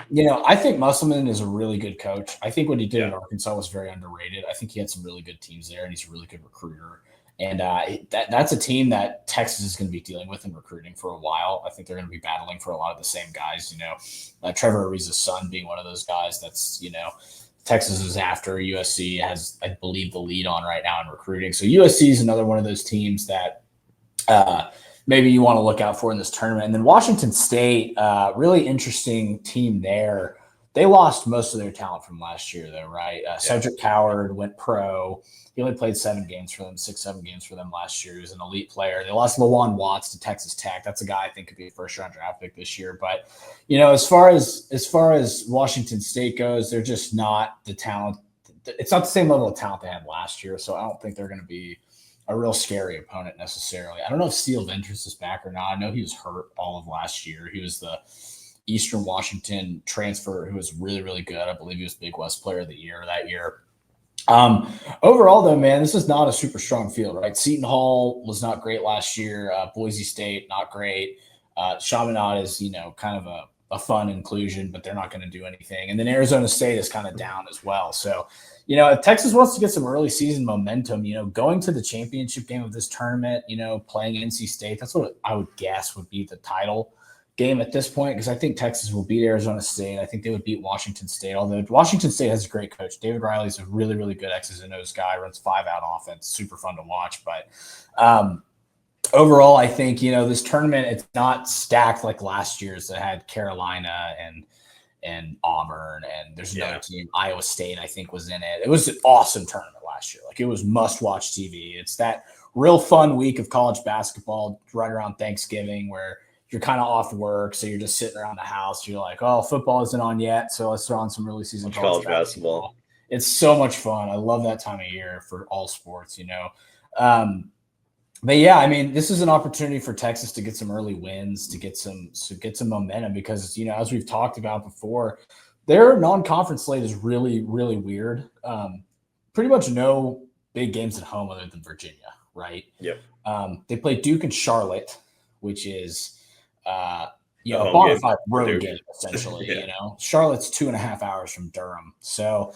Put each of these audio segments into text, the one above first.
I think Musselman is a really good coach. I think what he did Yeah. at Arkansas was very underrated. I think he had some really good teams there, and he's a really good recruiter. And that's a team that Texas is going to be dealing with in recruiting for a while. I think they're going to be battling for a lot of the same guys. Trevor Ariza's son being one of those guys. That's Texas is after. USC has, I believe, the lead on right now in recruiting. So USC is another one of those teams that maybe you want to look out for in this tournament. And then Washington State, really interesting team there. They lost most of their talent from last year, though, right? Cedric Howard went pro. He only played 7 games for them, 6-7 games for them last year. He was an elite player. They lost Lawan Watts to Texas Tech. That's a guy I think could be a first-round draft pick this year. But as far as Washington State goes, they're just not the talent. It's not the same level of talent they had last year. So I don't think they're going to be a real scary opponent necessarily. I don't know if Steele Ventris is back or not. I know he was hurt all of last year. He was the Eastern Washington transfer who was really, really good. I believe he was Big West Player of the Year that year. Overall, though, man, this is not a super strong field, right? Seton Hall was not great last year. Boise State, not great. Chaminade is, kind of a fun inclusion, but they're not going to do anything. And then Arizona State is kind of down as well. So, if Texas wants to get some early season momentum, going to the championship game of this tournament, playing NC State, that's what I would guess would be the title game at this point, because I think Texas will beat Arizona State. I think they would beat Washington State, although Washington State has a great coach. David Riley's a really, really good X's and O's guy, runs 5-out offense, super fun to watch. But overall, I think, this tournament, it's not stacked like last year's that had Carolina and Auburn, and there's another team, Iowa State, I think, was in it. It was an awesome tournament last year. Like, it was must-watch TV. It's that real fun week of college basketball right around Thanksgiving where you're kind of off work, so you're just sitting around the house. You're like, oh, football isn't on yet, so let's throw on some early season college basketball. It's so much fun. I love that time of year for all sports, But yeah, I mean, this is an opportunity for Texas to get some early wins, to get some momentum, because as we've talked about before, their non-conference slate is really, really weird. Pretty much no big games at home other than Virginia, right? Yep. They play Duke and Charlotte, which is a bona fide road game essentially. Charlotte's 2.5 hours from Durham, so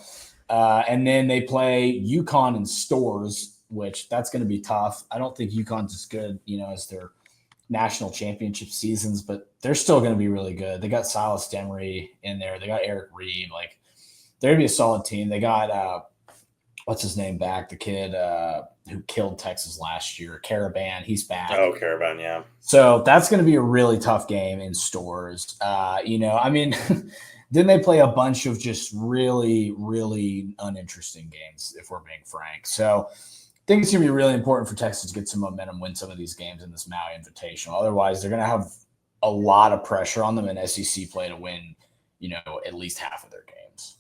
and then they play UConn and Stores, which that's going to be tough. I don't think UConn's as good, as their national championship seasons, but they're still going to be really good. They got Silas Demery in there. They got Eric Reed. Like, they're going to be a solid team. They got what's his name back? The kid who killed Texas last year, Caravan. He's back. Oh, Caravan, yeah. So that's going to be a really tough game in Stores. Then they play a bunch of just really, really uninteresting games, if we're being frank. So I think it's going to be really important for Texas to get some momentum, win some of these games in this Maui Invitational. Otherwise, they're going to have a lot of pressure on them in SEC play to win, at least half of their games.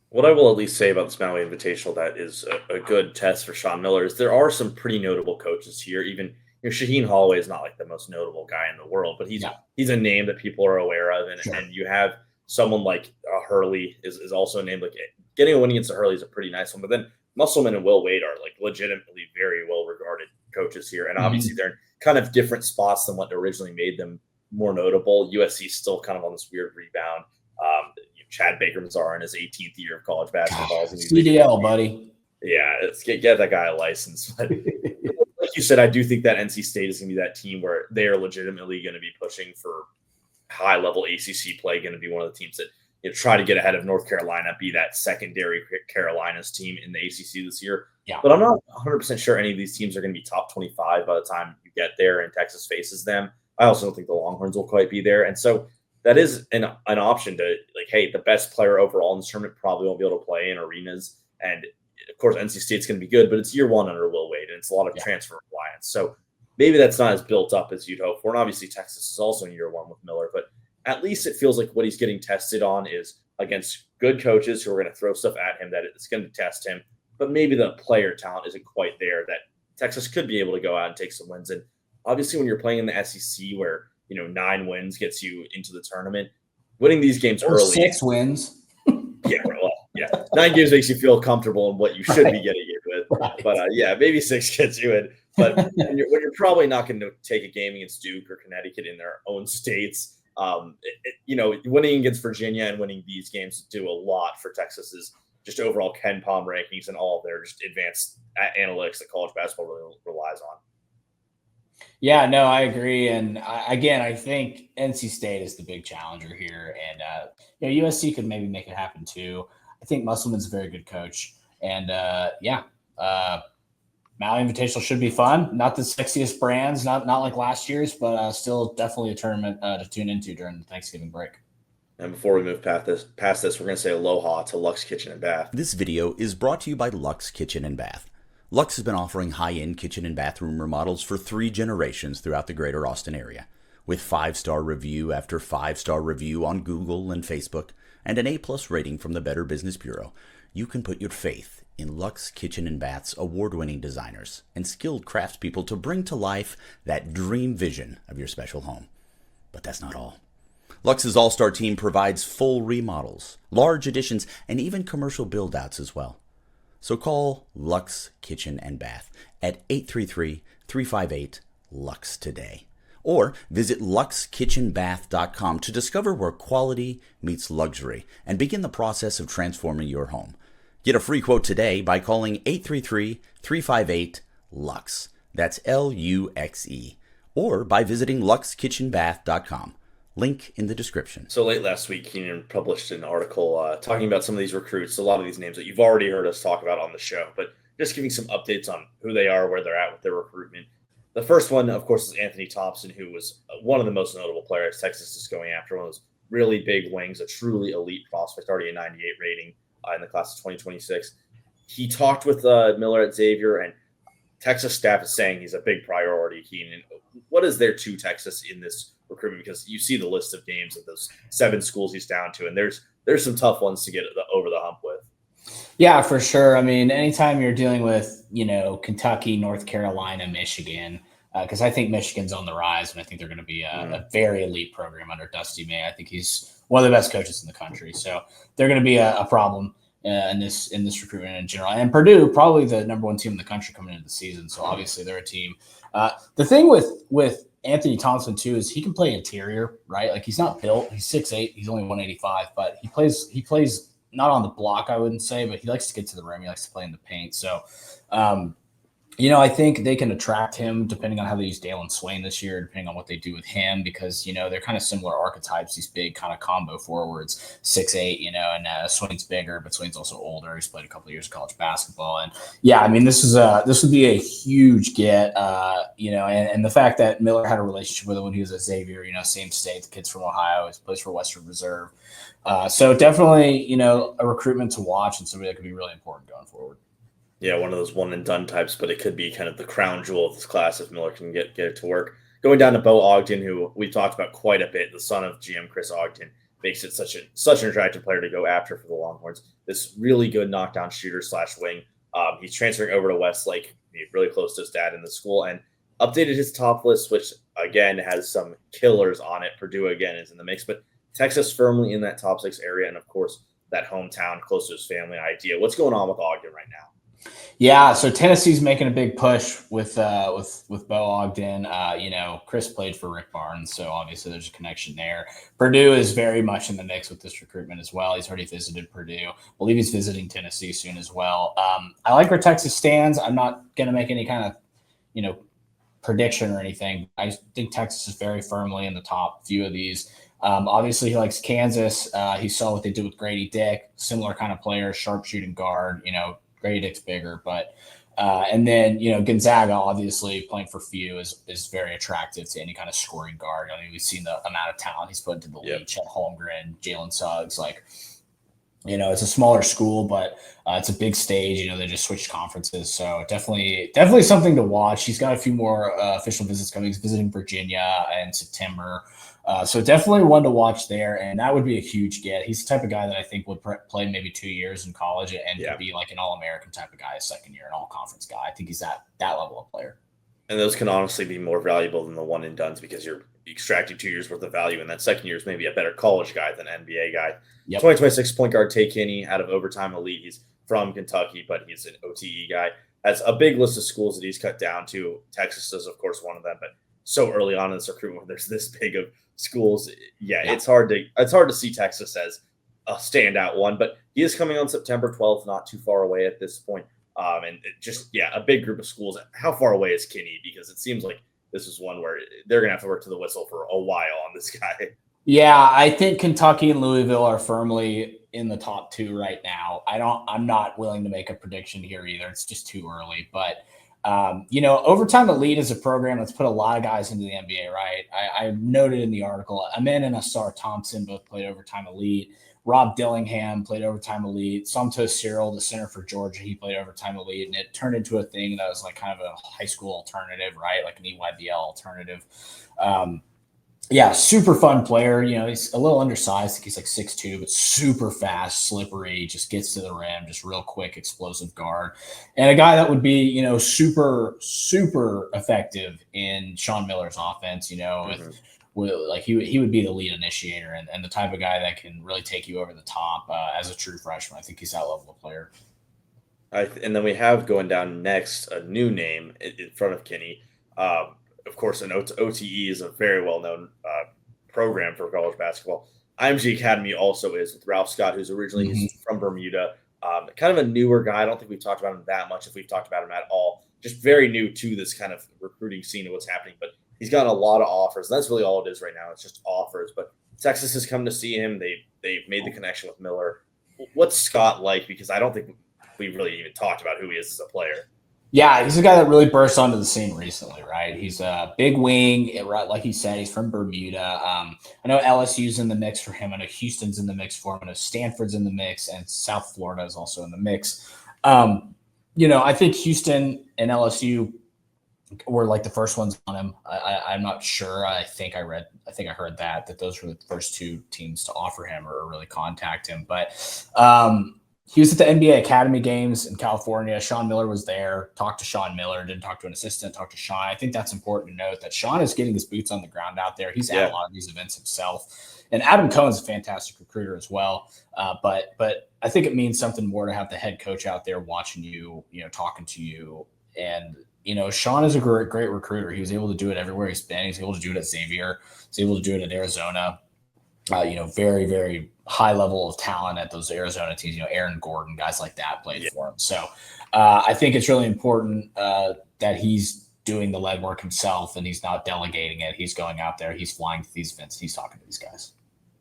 What I will at least say about this Maui Invitational that is a good test for Sean Miller is there are some pretty notable coaches here. Even Shaheen Holloway is not like the most notable guy in the world, but he's a name that people are aware of. And you have someone like Hurley is also a name. Like, getting a win against Hurley is a pretty nice one. But then Musselman and Will Wade are like legitimately very well regarded coaches here. And obviously they're in kind of different spots than what originally made them more notable. USC is still kind of on this weird rebound. Chad Baker-Mazar in his 18th year of college basketball. CDL, buddy. Yeah, get that guy a license. But like you said, I do think that NC State is going to be that team where they are legitimately going to be pushing for high-level ACC play, going to be one of the teams that try to get ahead of North Carolina, be that secondary Carolina's team in the ACC this year. Yeah. But I'm not 100% sure any of these teams are going to be top 25 by the time you get there and Texas faces them. I also don't think the Longhorns will quite be there. And so that is an option to, like, hey, the best player overall in this tournament probably won't be able to play in arenas. And, of course, NC State's going to be good, but it's year one under Will Wade, and it's a lot of transfer reliance. So maybe that's not as built up as you'd hope for. And obviously Texas is also in year one with Miller, but at least it feels like what he's getting tested on is against good coaches who are going to throw stuff at him that it's going to test him. But maybe the player talent isn't quite there that Texas could be able to go out and take some wins. And obviously when you're playing in the SEC where, 9 wins gets you into the tournament, winning these games or early. 6 wins. 9 games makes you feel comfortable in what you should be getting in with. Right. But maybe 6 gets you in. But when you're probably not going to take a game against Duke or Connecticut in their own states, Winning against Virginia and winning these games do a lot for Texas's just overall Ken Palm rankings and all of their just advanced analytics that college basketball really relies on. Yeah, no, I agree. And I think NC State is the big challenger here. And, USC could maybe make it happen too. I think Musselman's a very good coach. And, Maui Invitational should be fun. Not the sexiest brands, not like last year's, but still definitely a tournament to tune into during the Thanksgiving break. And before we move past this, we're going to say aloha to Luxe Kitchen and Bath. This video is brought to you by Luxe Kitchen and Bath. Luxe has been offering high-end kitchen and bathroom remodels for 3 generations throughout the greater Austin area. With 5-star review after 5-star review on Google and Facebook, and an A+ rating from the Better Business Bureau, you can put your faith in Luxe Kitchen and Bath's award-winning designers and skilled craftspeople to bring to life that dream vision of your special home. But that's not all. Luxe's all-star team provides full remodels, large additions, and even commercial build-outs as well. So call Luxe Kitchen and Bath at 833-358-LUXE today. Or visit luxekitchenbath.com to discover where quality meets luxury and begin the process of transforming your home. Get a free quote today by calling 833-358-LUXE. That's LUXE. Or by visiting luxekitchenbath.com. Link in the description. So late last week, Keenan published an article talking about some of these recruits, a lot of these names that you've already heard us talk about on the show, but just giving some updates on who they are, where they're at with their recruitment. The first one, of course, is Anthony Thompson, who was one of the most notable players Texas is going after, one of those really big wings, a truly elite prospect, already a 98 rating in the class of 2026. He talked with Miller at Xavier, and Texas staff is saying he's a big priority, Keenan. What is there to Texas in this recruitment? Because you see the list of games of those 7 schools he's down to, and there's some tough ones to get over the hump with. Yeah, for sure. I mean, anytime you're dealing with, Kentucky, North Carolina, Michigan, because I think Michigan's on the rise, and I think they're going to be a very elite program under Dusty May. I think he's one of the best coaches in the country. So they're going to be a problem in this recruitment in general. And Purdue, probably the number 1 team in the country coming into the season. So obviously they're a team. The thing with Anthony Thompson too is he can play interior, right? Like he's not built. He's 6'8". He's only 185, but he plays not on the block, I wouldn't say, but he likes to get to the rim. He likes to play in the paint. So, I think they can attract him depending on how they use Dalen Swain this year, depending on what they do with him, because, they're kind of similar archetypes, these big kind of combo forwards, 6'8", and Swain's bigger, but Swain's also older. He's played a couple of years of college basketball. And yeah, I mean, this would be a huge get, and the fact that Miller had a relationship with him when he was at Xavier, same state, the kid's from Ohio, he plays for Western Reserve. So definitely, a recruitment to watch and somebody that could be really important going forward. Yeah, one of those one and done types, but it could be kind of the crown jewel of this class if Miller can get it to work. Going down to Bo Ogden, who we've talked about quite a bit, the son of GM Chris Ogden, makes it such an attractive player to go after for the Longhorns. This really good knockdown shooter / wing. He's transferring over to Westlake. He's really close to his dad in the school, and updated his top list, which again has some killers on it. Purdue again is in the mix, but Texas firmly in that top 6 area, and of course that hometown close to his family idea. What's going on with Ogden right now? Yeah, so Tennessee's making a big push with Bo Ogden. Chris played for Rick Barnes, so obviously there's a connection there. Purdue is very much in the mix with this recruitment as well. He's already visited Purdue. I believe he's visiting Tennessee soon as well. I like where Texas stands. I'm not going to make any kind of, prediction or anything. I think Texas is very firmly in the top few of these. Obviously, he likes Kansas. He saw what they did with Grady Dick, similar kind of player, sharp shooting guard, Grady Dick's bigger, but and then Gonzaga obviously playing for few is very attractive to any kind of scoring guard. I mean, we've seen the amount of talent he's put into the league. Chet Holmgren, Jalen Suggs, it's a smaller school, but it's a big stage. They just switched conferences, so definitely something to watch. He's got a few more official visits coming. He's visiting Virginia in September. So definitely one to watch there, and that would be a huge get. He's the type of guy that I think would play maybe 2 years in college and could be like an All-American type of guy, a second year, an All-Conference guy. I think he's that level of player. And those can honestly be more valuable than the one and dones because you're extracting 2 years worth of value, and that second year is maybe a better college guy than NBA guy. Yep. 2026 point guard Tay Kinney out of Overtime Elite. He's from Kentucky, but he's an OTE guy. Has a big list of schools that he's cut down to. Texas is, of course, one of them, but so early on in this recruitment when there's this big of schools. Yeah, it's hard to see Texas as a standout one, but he is coming on September 12th, not too far away at this point. And a big group of schools. How far away is Kinney? Because it seems like this is one where they're going to have to work to the whistle for a while on this guy. Yeah, I think Kentucky and Louisville are firmly in the top 2 right now. I'm not willing to make a prediction here either. It's just too early. But, Overtime Elite is a program that's put a lot of guys into the NBA, right? I noted in the article, Amin and Asar Thompson both played Overtime Elite. Rob Dillingham played Overtime Elite. Somto Cyril, the center for Georgia, he played Overtime Elite. And it turned into a thing that was like kind of a high school alternative, right? Like an EYBL alternative. Super fun player. He's a little undersized. I think he's like 6'2", but super fast, slippery, just gets to the rim, just real quick, explosive guard. And a guy that would be, super, super effective in Sean Miller's offense, he would be the lead initiator and the type of guy that can really take you over the top as a true freshman. I think he's that level of player. And then we have going down next a new name in front of Kinney. Of course, an OTE is a very well-known program for college basketball. IMG Academy also is with Ralph Scott, who's originally he's from Bermuda. Kind of a newer guy. I don't think we've talked about him that much, if we've talked about him at all. Just very new to this kind of recruiting scene of what's happening. But he's gotten a lot of offers. That's really all it is right now. It's just offers. But Texas has come to see him. They've made the connection with Miller. What's Scott like? Because I don't think we've really even talked about who he is as a player. Yeah, he's a guy that really burst onto the scene recently, right? He's a big wing, like he said. He's from Bermuda. I know LSU's in the mix for him. I know Houston's in the mix for him. I know Stanford's in the mix, and South Florida is also in the mix. I think Houston and LSU were like the first ones on him. I'm not sure. I think I heard that those were the first 2 teams to offer him or really contact him. But he was at the NBA Academy games in California. Sean Miller was there, talked to Sean Miller, didn't talk to an assistant, talked to Sean. I think that's important to note that Sean is getting his boots on the ground out there. He's at a lot of these events himself. And Adam Cohen's a fantastic recruiter as well. But I think it means something more to have the head coach out there watching you, talking to you. And, Sean is a great recruiter. He was able to do it everywhere he's been. He's able to do it at Xavier. He's able to do it at Arizona. Very, very high level of talent at those Arizona teams. Aaron Gordon, guys like that played for him. So I think it's really important that he's doing the legwork himself and he's not delegating it. He's going out there. He's flying to these events. He's talking to these guys.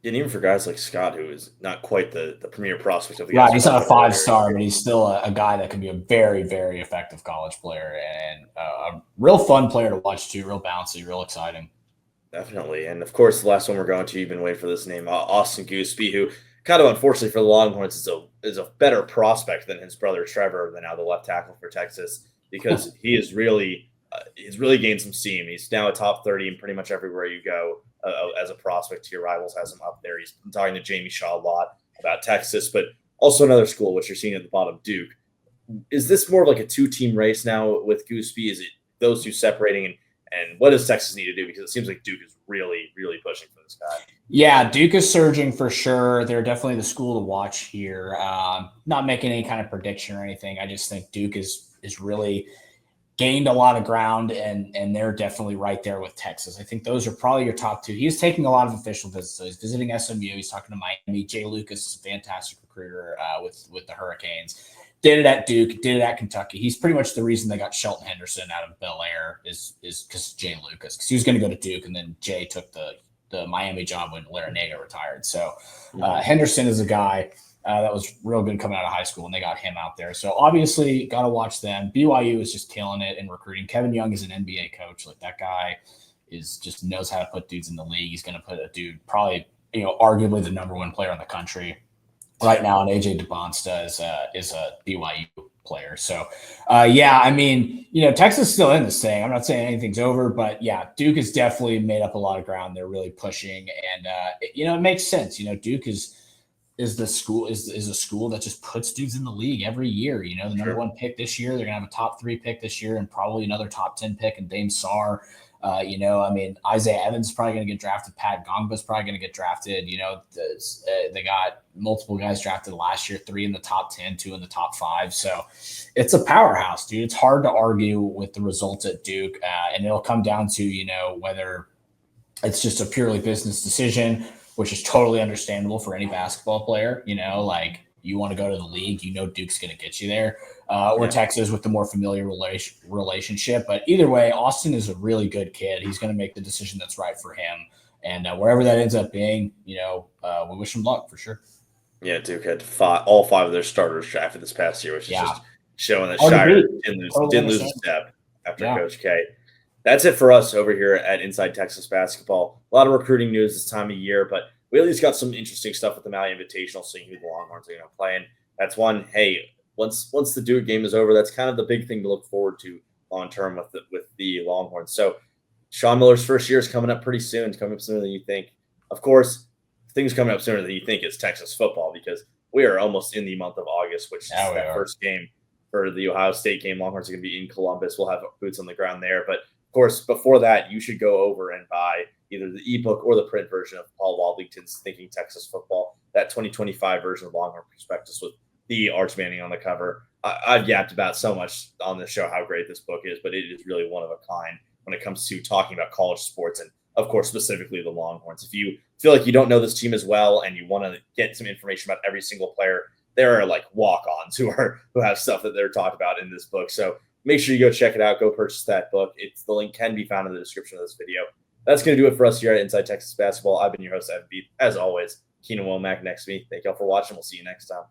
And even for guys like Scott, who is not quite the premier prospect of the guys. Right, he's not a 5-star, but he's still a guy that can be a very, very effective college player and a real fun player to watch too. Real bouncy, real exciting. Definitely. And, of course, the last one we're going to, you've been waiting for this name, Austin Gooseby, who kind of unfortunately for the Longhorns is a better prospect than his brother Trevor, the now the left tackle for Texas, because he is really he's really gained some steam. He's now a top 30 in pretty much everywhere you go as a prospect. Your Rivals has him up there. He's been talking to Jamie Shaw a lot about Texas, but also another school, which you're seeing at the bottom, Duke. Is this more of like a 2-team race now with Gooseby? Is it those two separating? And what does Texas need to do? Because it seems like Duke is really, really pushing for this guy. Yeah, Duke is surging for sure. They're definitely the school to watch here. Not making any kind of prediction or anything. I just think Duke is really gained a lot of ground, and they're definitely right there with Texas. I think those are probably your top 2. He's taking a lot of official visits. So he's visiting SMU. He's talking to Miami. Jay Lucas is a fantastic recruiter with the Hurricanes. Did it at Duke, did it at Kentucky. He's pretty much the reason they got Shelton Henderson out of Bel Air is because Jay Lucas, because he was going to go to Duke, and then Jay took the Miami job when Larinaga retired. So Henderson is a guy that was real good coming out of high school, and they got him out there. So obviously, got to watch them. BYU is just killing it in recruiting. Kevin Young is an NBA coach. Like, that guy just knows how to put dudes in the league. He's going to put a dude probably arguably the number 1 player in the country right now, and AJ DeBonsta is a BYU player. So, Texas is still in this thing. I'm not saying anything's over, but yeah, Duke has definitely made up a lot of ground. They're really pushing, and it makes sense. Duke is a school that just puts dudes in the league every year. The number 1 pick this year, they're gonna have a top 3 pick this year, and probably another top 10 pick in Dame Sarr. Isaiah Evans is probably going to get drafted. Pat Gongba's probably going to get drafted. They got multiple guys drafted last year, 3 in the top 10, 2 in the top 5. So it's a powerhouse, dude. It's hard to argue with the results at Duke. And it'll come down to, whether it's just a purely business decision, which is totally understandable for any basketball player. You want to go to the league, Duke's going to get you there, or Texas with the more familiar relationship. But either way, Austin is a really good kid. He's going to make the decision that's right for him. And wherever that ends up being, we wish him luck for sure. Yeah, Duke had all 5 of their starters drafted this past year, which is just showing that Hard Shire didn't lose a step after Coach K. That's it for us over here at Inside Texas Basketball. A lot of recruiting news this time of year, but we at least got some interesting stuff with the Maui Invitational, seeing who the Longhorns are going to play. And that's one, hey, once the Duke game is over, that's kind of the big thing to look forward to long term with the Longhorns. So Sean Miller's first year is coming up pretty soon. It's coming up sooner than you think. Of course, things coming up sooner than you think is Texas football, because we are almost in the month of August, which is that first game for the Ohio State game. Longhorns are going to be in Columbus. We'll have boots on the ground there. But of course, before that, you should go over and buy either the ebook or the print version of Paul Wadlington's Thinking Texas Football, that 2025 version of Longhorn Prospectus with the Arch Manning on the cover. I've yapped about so much on the show how great this book is, but it is really one of a kind when it comes to talking about college sports and, of course, specifically the Longhorns. If you feel like you don't know this team as well and you want to get some information about every single player, there are like walk-ons who have stuff that they're talked about in this book. So make sure you go check it out. Go purchase that book. The link can be found in the description of this video. That's going to do it for us here at Inside Texas Basketball. I've been your host, Evan Beath. As always, Keenan Womack next to me. Thank y'all for watching. We'll see you next time.